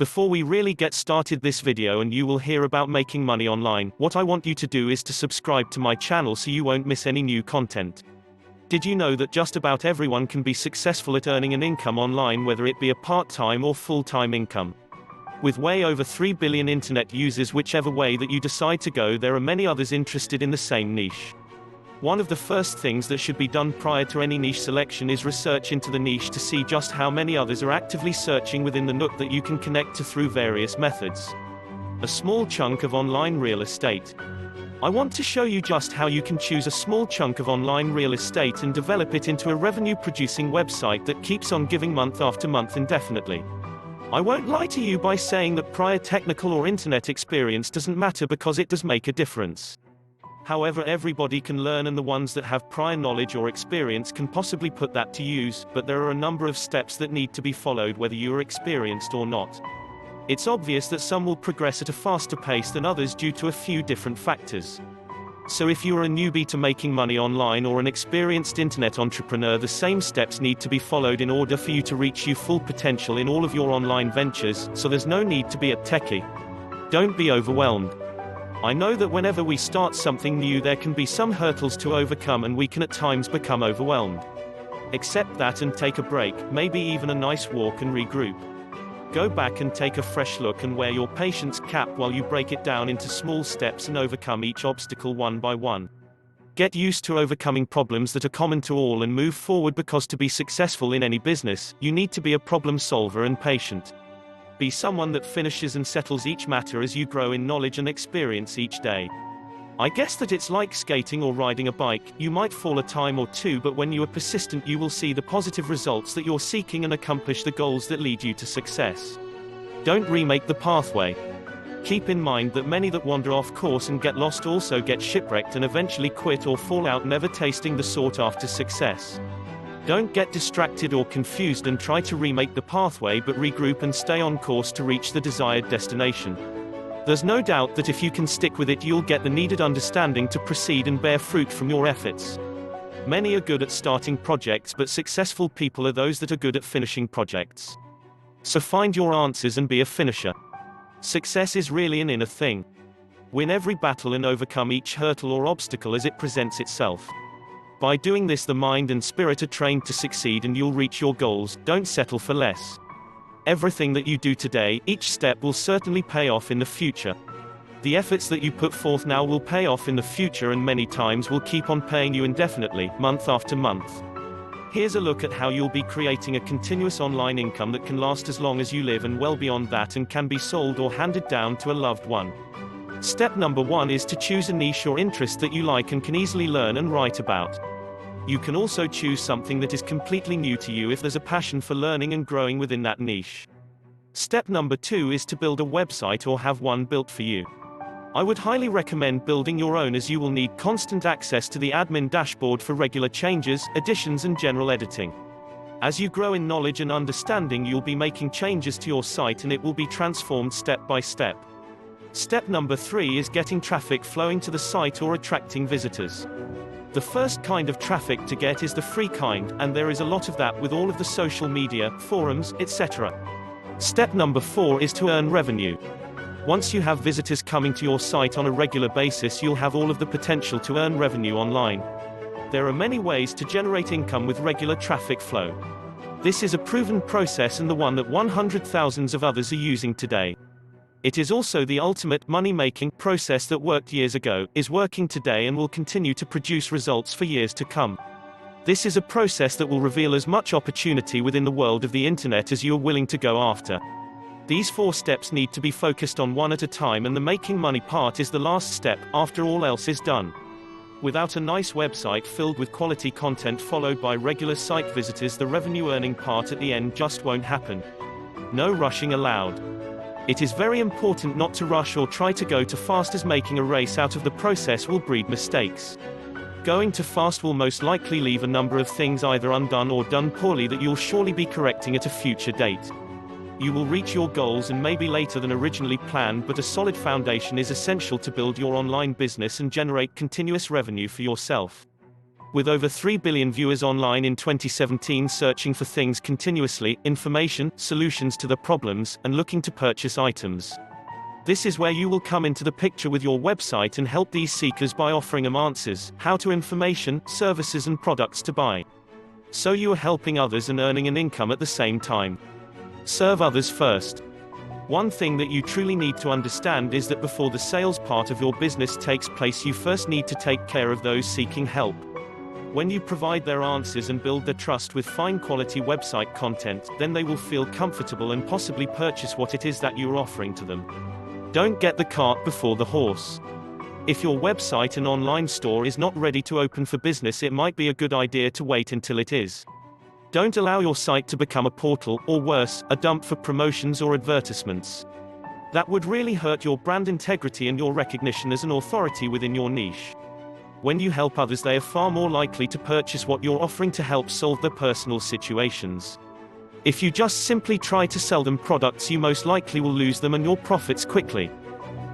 Before we really get started this video and you will hear about making money online, what I want you to do is to subscribe to my channel so you won't miss any new content. Did you know that just about everyone can be successful at earning an income online, whether it be a part-time or full-time income? With way over 3 billion internet users, whichever way that you decide to go, there are many others interested in the same niche. One of the first things that should be done prior to any niche selection is research into the niche to see just how many others are actively searching within the nook that you can connect to through various methods. A small chunk of online real estate. I want to show you just how you can choose a small chunk of online real estate and develop it into a revenue-producing website that keeps on giving month after month indefinitely. I won't lie to you by saying that prior technical or internet experience doesn't matter, because it does make a difference. However, everybody can learn, and the ones that have prior knowledge or experience can possibly put that to use, but there are a number of steps that need to be followed whether you are experienced or not. It's obvious that some will progress at a faster pace than others due to a few different factors. So if you are a newbie to making money online or an experienced internet entrepreneur, the same steps need to be followed in order for you to reach your full potential in all of your online ventures, so there's no need to be a techie. Don't be overwhelmed. I know that whenever we start something new there can be some hurdles to overcome, and we can at times become overwhelmed. Accept that and take a break, maybe even a nice walk, and regroup. Go back and take a fresh look and wear your patience cap while you break it down into small steps and overcome each obstacle one by one. Get used to overcoming problems that are common to all and move forward, because to be successful in any business, you need to be a problem solver and patient. Be someone that finishes and settles each matter as you grow in knowledge and experience each day. I guess that it's like skating or riding a bike. You might fall a time or two, but when you are persistent you will see the positive results that you're seeking and accomplish the goals that lead you to success. Don't remake the pathway. Keep in mind that many that wander off course and get lost also get shipwrecked and eventually quit or fall out, never tasting the sought-after success. Don't get distracted or confused and try to remake the pathway, but regroup and stay on course to reach the desired destination. There's no doubt that if you can stick with it, you'll get the needed understanding to proceed and bear fruit from your efforts. Many are good at starting projects, but successful people are those that are good at finishing projects. So find your answers and be a finisher. Success is really an inner thing. Win every battle and overcome each hurdle or obstacle as it presents itself. By doing this, the mind and spirit are trained to succeed and you'll reach your goals. Don't settle for less. Everything that you do today, each step will certainly pay off in the future. The efforts that you put forth now will pay off in the future, and many times will keep on paying you indefinitely, month after month. Here's a look at how you'll be creating a continuous online income that can last as long as you live and well beyond that, and can be sold or handed down to a loved one. Step number 1 is to choose a niche or interest that you like and can easily learn and write about. You can also choose something that is completely new to you if there's a passion for learning and growing within that niche. Step number 2 is to build a website or have one built for you. I would highly recommend building your own, as you will need constant access to the admin dashboard for regular changes, additions and general editing. As you grow in knowledge and understanding, you'll be making changes to your site and it will be transformed step by step. Step number 3 is getting traffic flowing to the site or attracting visitors. The first kind of traffic to get is the free kind, and there is a lot of that with all of the social media, forums, etc. Step number 4 is to earn revenue. Once you have visitors coming to your site on a regular basis, you'll have all of the potential to earn revenue online. There are many ways to generate income with regular traffic flow. This is a proven process, and the one that thousands of others are using today. It is also the ultimate money-making process that worked years ago, is working today, and will continue to produce results for years to come. This is a process that will reveal as much opportunity within the world of the internet as you are willing to go after. These 4 steps need to be focused on one at a time, and the making money part is the last step, after all else is done. Without a nice website filled with quality content followed by regular site visitors, the revenue earning part at the end just won't happen. No rushing allowed. It is very important not to rush or try to go too fast, as making a race out of the process will breed mistakes. Going too fast will most likely leave a number of things either undone or done poorly that you'll surely be correcting at a future date. You will reach your goals, and maybe later than originally planned, but a solid foundation is essential to build your online business and generate continuous revenue for yourself. With over 3 billion viewers online in 2017 searching for things continuously, information, solutions to their problems, and looking to purchase items. This is where you will come into the picture with your website and help these seekers by offering them answers, how to information, services and products to buy. So you are helping others and earning an income at the same time. Serve others first. One thing that you truly need to understand is that before the sales part of your business takes place, you first need to take care of those seeking help. When you provide their answers and build their trust with fine quality website content, then they will feel comfortable and possibly purchase what it is that you are offering to them. Don't get the cart before the horse. If your website and online store is not ready to open for business, it might be a good idea to wait until it is. Don't allow your site to become a portal, or worse, a dump for promotions or advertisements. That would really hurt your brand integrity and your recognition as an authority within your niche. When you help others, they are far more likely to purchase what you're offering to help solve their personal situations. If you just simply try to sell them products, you most likely will lose them and your profits quickly.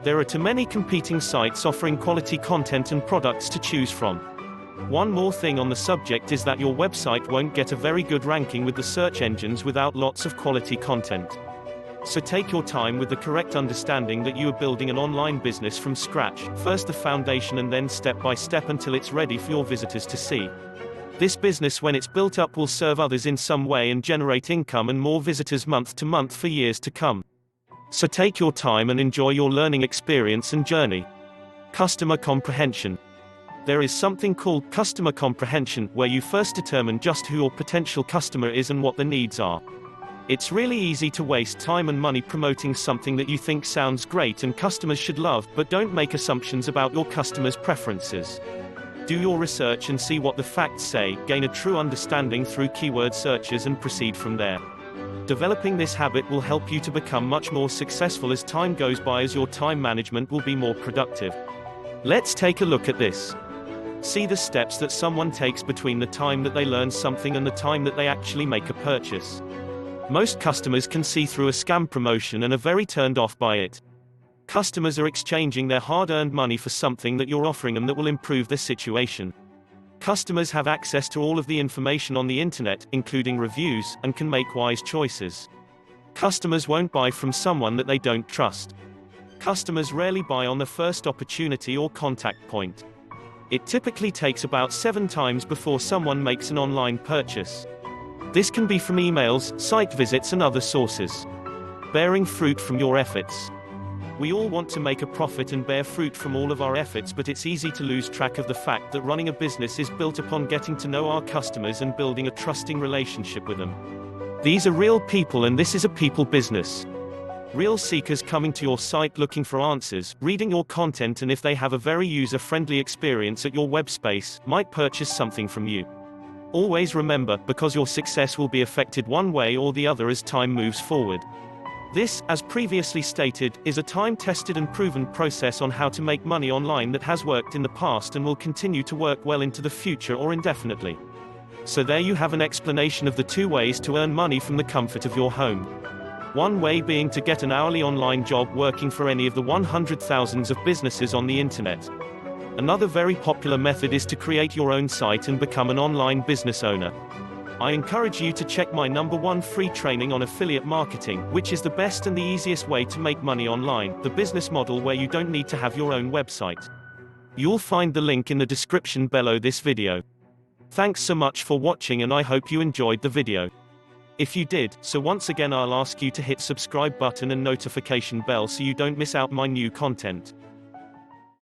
There are too many competing sites offering quality content and products to choose from. One more thing on the subject is that your website won't get a very good ranking with the search engines without lots of quality content. So take your time with the correct understanding that you are building an online business from scratch, first the foundation and then step by step until it's ready for your visitors to see. This business, when it's built up, will serve others in some way and generate income and more visitors month to month for years to come. So take your time and enjoy your learning experience and journey. Customer comprehension. There is something called customer comprehension, where you first determine just who your potential customer is and what their needs are. It's really easy to waste time and money promoting something that you think sounds great and customers should love, but don't make assumptions about your customers' preferences. Do your research and see what the facts say, gain a true understanding through keyword searches and proceed from there. Developing this habit will help you to become much more successful as time goes by, as your time management will be more productive. Let's take a look at this. See the steps that someone takes between the time that they learn something and the time that they actually make a purchase. Most customers can see through a scam promotion and are very turned off by it. Customers are exchanging their hard-earned money for something that you're offering them that will improve their situation. Customers have access to all of the information on the internet, including reviews, and can make wise choices. Customers won't buy from someone that they don't trust. Customers rarely buy on the first opportunity or contact point. It typically takes about 7 times before someone makes an online purchase. This can be from emails, site visits and other sources. Bearing fruit from your efforts. We all want to make a profit and bear fruit from all of our efforts, but it's easy to lose track of the fact that running a business is built upon getting to know our customers and building a trusting relationship with them. These are real people and this is a people business. Real seekers coming to your site looking for answers, reading your content, and if they have a very user-friendly experience at your web space, might purchase something from you. Always remember, because your success will be affected one way or the other as time moves forward. This, as previously stated, is a time-tested and proven process on how to make money online that has worked in the past and will continue to work well into the future or indefinitely. So there you have an explanation of the 2 ways to earn money from the comfort of your home. One way being to get an hourly online job working for any of the 100,000s of businesses on the internet. Another very popular method is to create your own site and become an online business owner. I encourage you to check my #1 free training on affiliate marketing, which is the best and the easiest way to make money online, the business model where you don't need to have your own website. You'll find the link in the description below this video. Thanks so much for watching and I hope you enjoyed the video. If you did, so once again I'll ask you to hit subscribe button and notification bell so you don't miss out my new content.